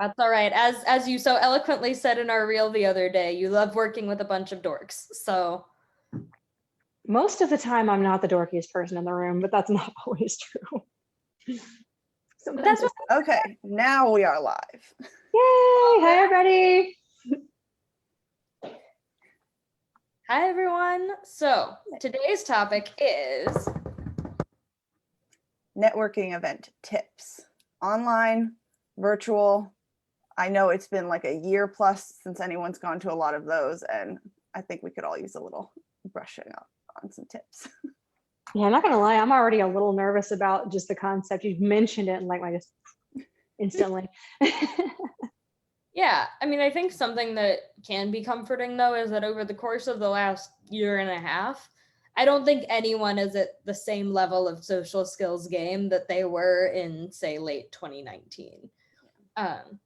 That's all right. As you so eloquently said in our reel the other day, you love working with a bunch of dorks. So Most of the time, I'm not the dorkiest person in the room, but that's not always true. Sometimes that's Okay, now we are live. Yay! Hi, everybody. Hi, everyone. So today's topic is Networking event tips. Online, virtual. I know it's been like a year plus since anyone's gone to a lot of those, and I think we could all use a little brushing up on some tips. Yeah, I'm not gonna lie, I'm already a little nervous about just the concept. You've mentioned it and like I just instantly. yeah. I mean, I think something that can be comforting though is that over the course of the last year and a half, I don't think anyone is at the same level of social skills game that they were in, say, late 2019.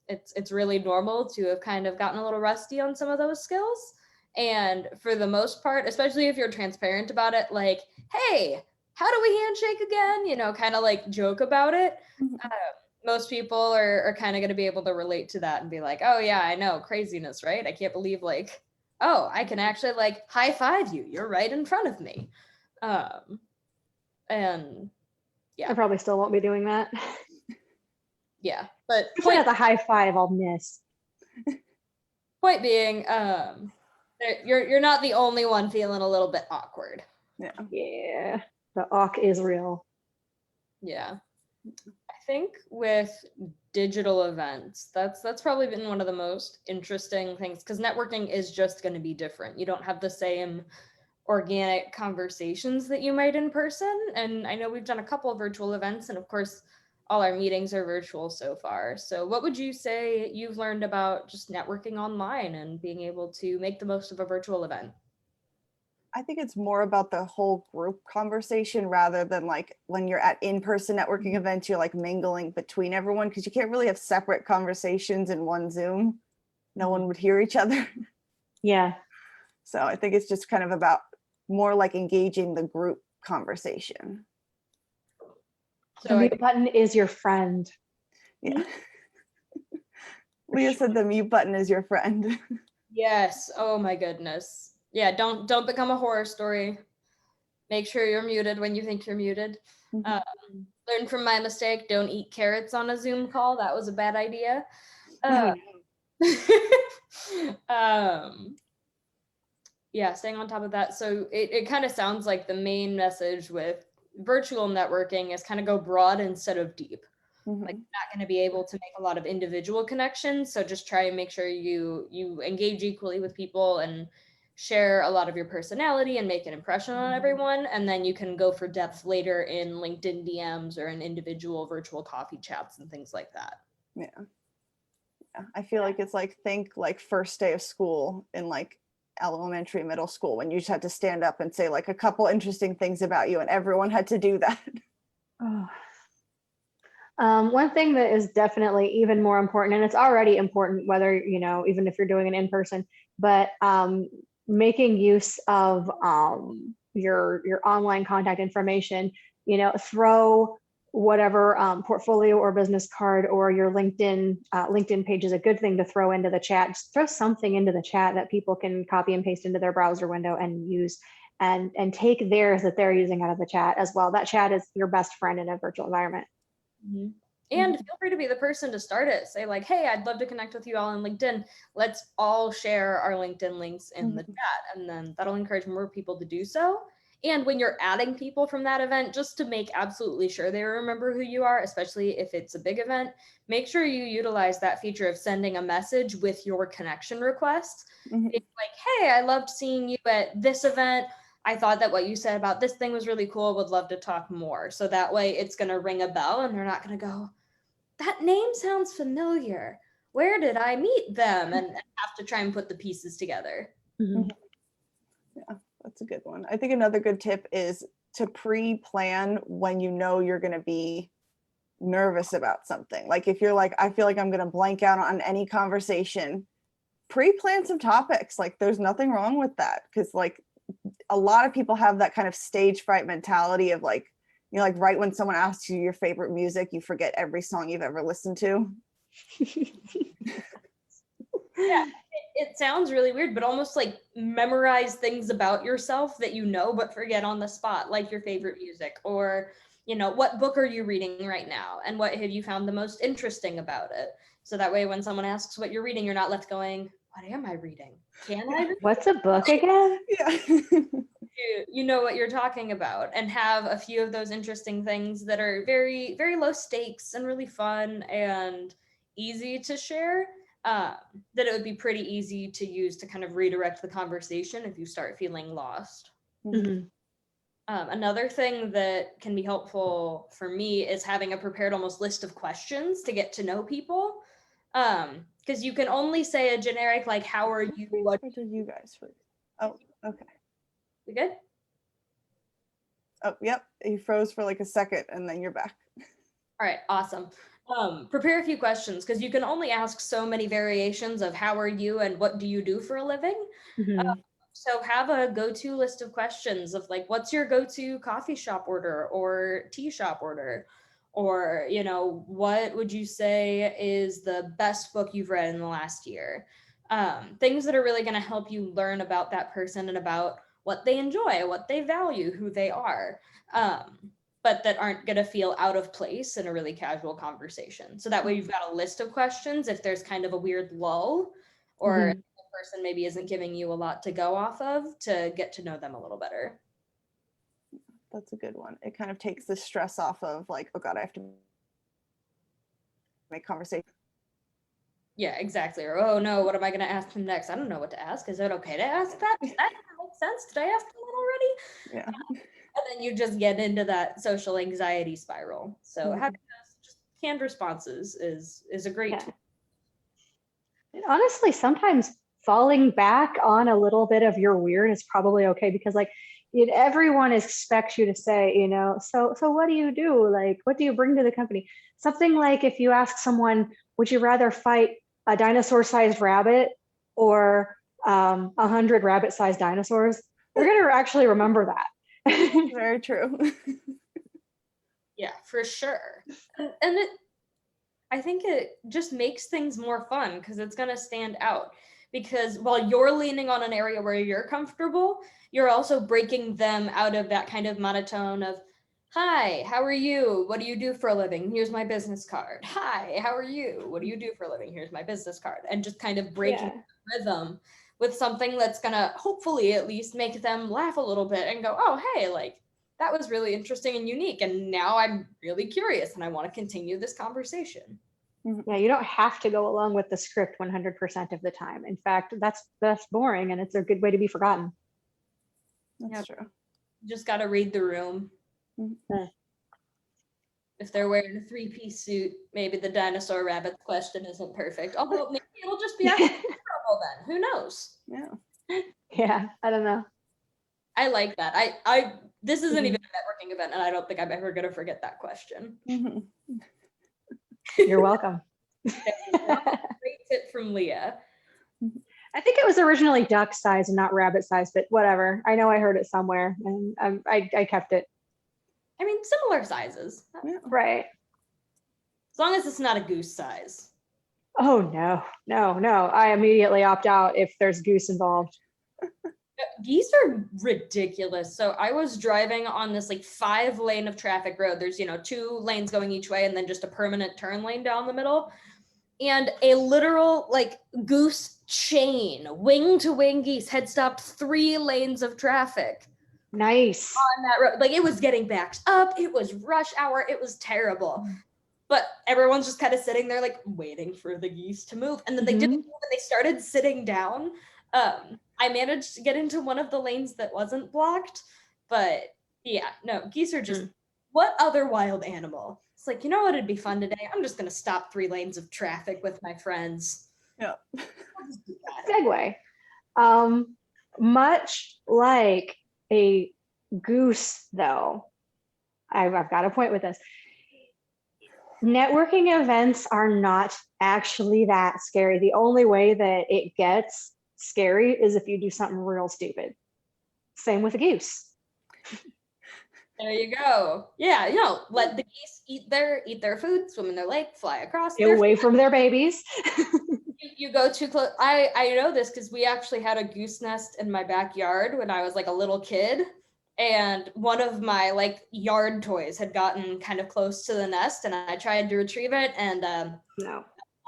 It's really normal to have kind of gotten a little rusty on some of those skills. And for the most part, especially if you're transparent about it, like, hey, how do we handshake again? You know, kind of like joke about it. Most people are kind of going to be able to relate to that and be like, oh yeah, I know, craziness, right? I can't believe like, oh, I can actually like high five you. You're right in front of me. And yeah. I probably still won't be doing that. Yeah, but Point at the high five I'll miss. Point being, you're not the only one feeling a little bit awkward. Yeah, the awk is real. Yeah, I think with digital events, that's probably been one of the most interesting things because networking is just going to be different. You don't have the same organic conversations that you might in person. And I know we've done a couple of virtual events, and of course, all our meetings are virtual so far. So what would you say you've learned about just networking online and being able to make the most of a virtual event? I think it's more about the whole group conversation rather than like when you're at in-person networking events, you're like mingling between everyone because you can't really have separate conversations in one Zoom. No one would hear each other. Yeah. So I think it's just kind of about more like engaging the group conversation. So the mute button is your friend. Yeah. Leah said the mute button is your friend. Yes. Oh my goodness. Yeah, don't become a horror story. Make sure you're muted when you think you're muted. Learn from my mistake. Don't eat carrots on a Zoom call. That was a bad idea. Yeah, staying on top of that. So it kind of sounds like the main message with virtual networking is kind of go broad instead of deep. Like you're not going to be able to make a lot of individual connections. So just try and make sure you engage equally with people and share a lot of your personality and make an impression on everyone. And then you can go for depth later in LinkedIn DMs or in individual virtual coffee chats and things like that. Yeah. I feel like it's like, think like first day of school in like elementary, middle school, when you just had to stand up and say like a couple interesting things about you and everyone had to do that. One thing that is definitely even more important, and it's already important whether, you know, even if you're doing it in person, but making use of your online contact information, you know, throw whatever portfolio or business card or your LinkedIn page is a good thing to throw into the chat. Just throw something into the chat that people can copy and paste into their browser window and use, and take theirs that they're using out of the chat as well. That chat is your best friend in a virtual environment. And feel free to be the person to start it. Say like, hey, I'd love to connect with you all on LinkedIn. Let's all share our LinkedIn links in the chat. And then that'll encourage more people to do so. And when you're adding people from that event, just to make absolutely sure they remember who you are, especially if it's a big event, make sure you utilize that feature of sending a message with your connection request. It's like, hey, I loved seeing you at this event. I thought that what you said about this thing was really cool. Would love to talk more. So that way it's going to ring a bell and they're not going to go, that name sounds familiar. Where did I meet them? And have to try and put the pieces together. Yeah, that's a good one. I think another good tip is to pre-plan when you know you're going to be nervous about something. Like if you're like, I feel like I'm going to blank out on any conversation, pre-plan some topics. Like there's nothing wrong with that, because like a lot of people have that kind of stage fright mentality of like, you know, like right when someone asks you your favorite music, you forget every song you've ever listened to. Yeah, it sounds really weird, but almost like memorize things about yourself that you know but forget on the spot, like your favorite music, or what book are you reading right now and what have you found the most interesting about it, so that way when someone asks what you're reading, you're not left going, what am I reading? Can I read? What's a book again? Yeah. You know what you're talking about, and have a few of those interesting things that are very, very low stakes and really fun and easy to share, that it would be pretty easy to use to kind of redirect the conversation if you start feeling lost. Mhm. Another thing that can be helpful for me is having a prepared almost list of questions to get to know people. Because you can only say a generic, like, how are you? What Or did you guys freeze? Oh, okay. we good? Oh, yep. You froze for like a second and then you're back. All right, awesome. Prepare a few questions because you can only ask so many variations of how are you and what do you do for a living. Mhm. So have a go-to list of questions of like, what's your go-to coffee shop order or tea shop order? Or, what would you say is the best book you've read in the last year? Things that are really going to help you learn about that person and about what they enjoy, what they value, who they are. But that aren't going to feel out of place in a really casual conversation. So that way you've got a list of questions if there's kind of a weird lull, or Mhm. the person maybe isn't giving you a lot to go off of, to get to know them a little better. That's a good one. It kind of takes the stress off of like, oh God, I have to make conversation. Yeah, exactly. Or, oh no, what am I going to ask him next? I don't know what to ask. Is it okay to ask that? Does that make sense? Did I ask him that already? Yeah. And then you just get into that social anxiety spiral. So Mhm. having those just canned responses is a great Yeah. tool. And honestly, sometimes falling back on a little bit of your weird is probably okay, because like everyone expects you to say, so what do you do? Like, what do you bring to the company? Something like if you ask someone, would you rather fight a dinosaur-sized rabbit or 100 rabbit-sized dinosaurs? They're going to actually remember that. Very true. Yeah, for sure. And I think it just makes things more fun because it's going to stand out. Because while you're leaning on an area where you're comfortable, you're also breaking them out of that kind of monotone of, hi, how are you? What do you do for a living? Here's my business card. Hi, how are you? What do you do for a living? Here's my business card. And just kind of breaking Yeah. the rhythm with something that's going to hopefully at least make them laugh a little bit and go, oh, hey, like, that was really interesting and unique. And now I'm really curious and I want to continue this conversation. Yeah, you don't have to go along with the script 100% of the time. In fact, that's boring and it's a good way to be forgotten. That's Yep. true. Just got to read the room. Mhm. If they're wearing a three-piece suit, maybe the dinosaur rabbit question isn't perfect. Although maybe it'll just be actually terrible then. Who knows? Yeah. Yeah, I don't know. I like that. I this isn't Mhm. even a networking event, and I don't think I'm ever gonna forget that question. Mhm. You're welcome. Great tip from Leah. I think it was originally duck size and not rabbit size, but whatever. I know I heard it somewhere and I kept it. I mean, similar sizes. Yeah. Right. As long as it's not a goose size. Oh, no. I immediately opt out if there's goose involved. Geese are ridiculous. So I was driving on this like 5-lane of traffic road. There's, 2 lanes going each way and then just a permanent turn lane down the middle. And a literal like goose chain, wing to wing geese had stopped 3 lanes of traffic Nice. on that road. Like it was getting backed up. It was rush hour. It was terrible. But everyone's just kind of sitting there like waiting for the geese to move. And then they didn't move and they started sitting down. I managed to get into one of the lanes that wasn't blocked. But yeah, no, geese are just, what other wild animal? It's like, you know what would be fun today? I'm just going to stop 3 lanes of traffic with my friends. Yeah. I'll just do that. Segue. Much like a goose, though, I've got a point with this. Networking events are not actually that scary. The only way that it gets scary is if you do something real stupid. Same with a goose. There you go. Yeah, let the geese eat their food, swim in their lake, fly across. Stay away from their babies. You go too close. I know this because we actually had a goose nest in my backyard when I was like a little kid, and one of my like yard toys had gotten kind of close to the nest, and I tried to retrieve it, and No.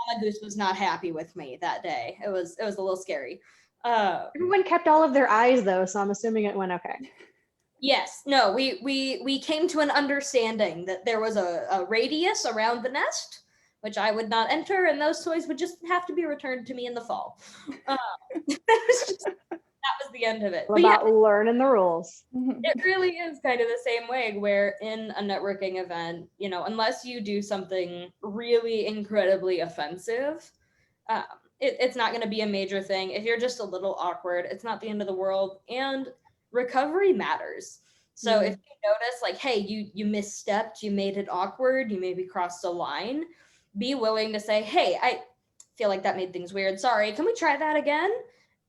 Mama Goose was not happy with me that day. It was a little scary. Everyone kept all of their eyes though, so I'm assuming it went okay. Yes, no, we came to an understanding that there was a radius around the nest, which I would not enter, and those toys would just have to be returned to me in the fall. That was the end of it. All But yeah, about learning the rules. it really is kind of the same way where in a networking event, unless you do something really incredibly offensive, it's not going to be a major thing. If you're just a little awkward, it's not the end of the world. And recovery matters. So if you notice like, hey, you misstepped, you made it awkward, you maybe crossed a line, be willing to say, hey, I feel like that made things weird. Sorry, can we try that again?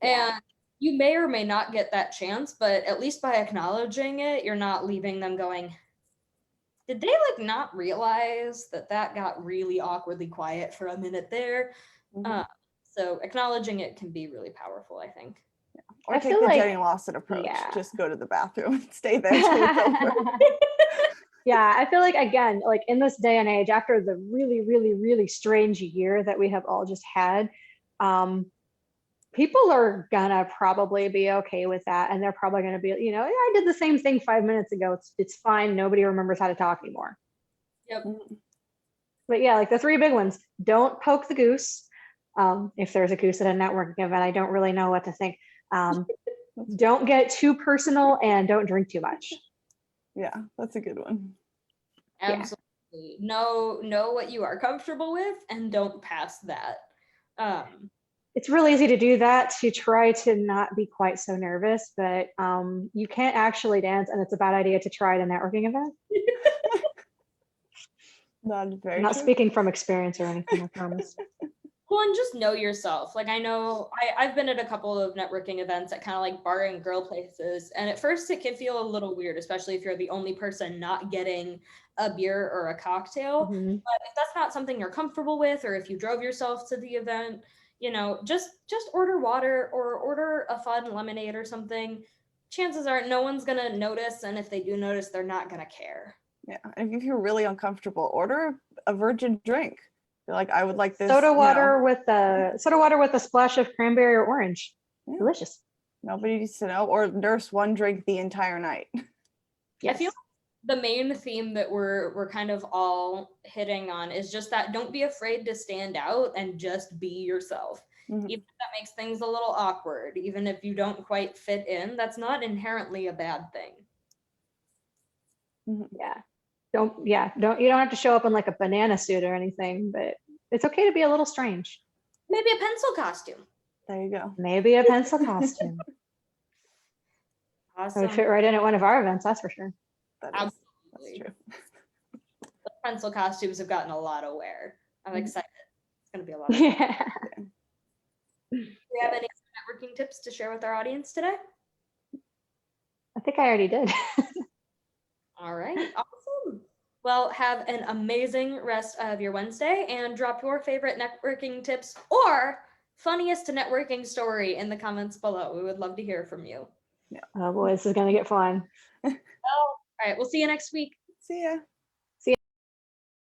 Yeah. And you may or may not get that chance, but at least by acknowledging it, you're not leaving them going, did they like not realize that got really awkwardly quiet for a minute there? So acknowledging it can be really powerful, I think. Or I take feel the like- Jenny Lawson approach. yeah. Just go to the bathroom and stay there till it's over. Yeah, I feel like again, like in this day and age, after the really, really, really strange year that we have all just had, people are gonna probably be okay with that, and they're probably gonna be, yeah, I did the same thing 5 minutes ago. It's fine. Nobody remembers how to talk anymore. Yep. But yeah, like the three big ones: don't poke the goose. If there's a goose at a networking event, I don't really know what to think. Don't get too personal, and don't drink too much. Yeah, that's a good one. Absolutely. Know what you are comfortable with and don't pass that. It's really easy to do that, to try to not be quite so nervous, but you can't actually dance, and it's a bad idea to try at a networking event. That is very I'm not true. speaking from experience or anything, I promise. Well, and just know yourself. Like I know I've been at a couple of networking events at kind of like bar and grill places. And at first it can feel a little weird, especially if you're the only person not getting a beer or a cocktail. Mhm. But if that's not something you're comfortable with, or if you drove yourself to the event, just order water or order a fun lemonade or something. Chances are no one's gonna notice. And if they do notice, they're not gonna care. Yeah, and if you're really uncomfortable, order a virgin drink. You're like, I would like this Soda water with a splash of cranberry or orange. Yeah. Delicious. Nobody needs to know. Or nurse one drink the entire night. Yes. I feel the main theme that we're kind of all hitting on is just that don't be afraid to stand out and just be yourself. Even if that makes things a little awkward, even if you don't quite fit in, that's not inherently a bad thing. Yeah. You don't have to show up in like a banana suit or anything, but it's okay to be a little strange. Maybe a pencil costume. There you go. Maybe a pencil costume. Awesome. I would fit right in at one of our events, that's for sure. That's Absolutely. true. The pencil costumes have gotten a lot of wear. I'm excited. It's going to be a lot of Yeah. Do you have any networking tips to share with our audience today? I think I already did. All right. Awesome. Well, have an amazing rest of your Wednesday and drop your favorite networking tips or funniest networking story in the comments below. We would love to hear from you. Oh boy, this is gonna get fun. All right. We'll see you next week. See ya.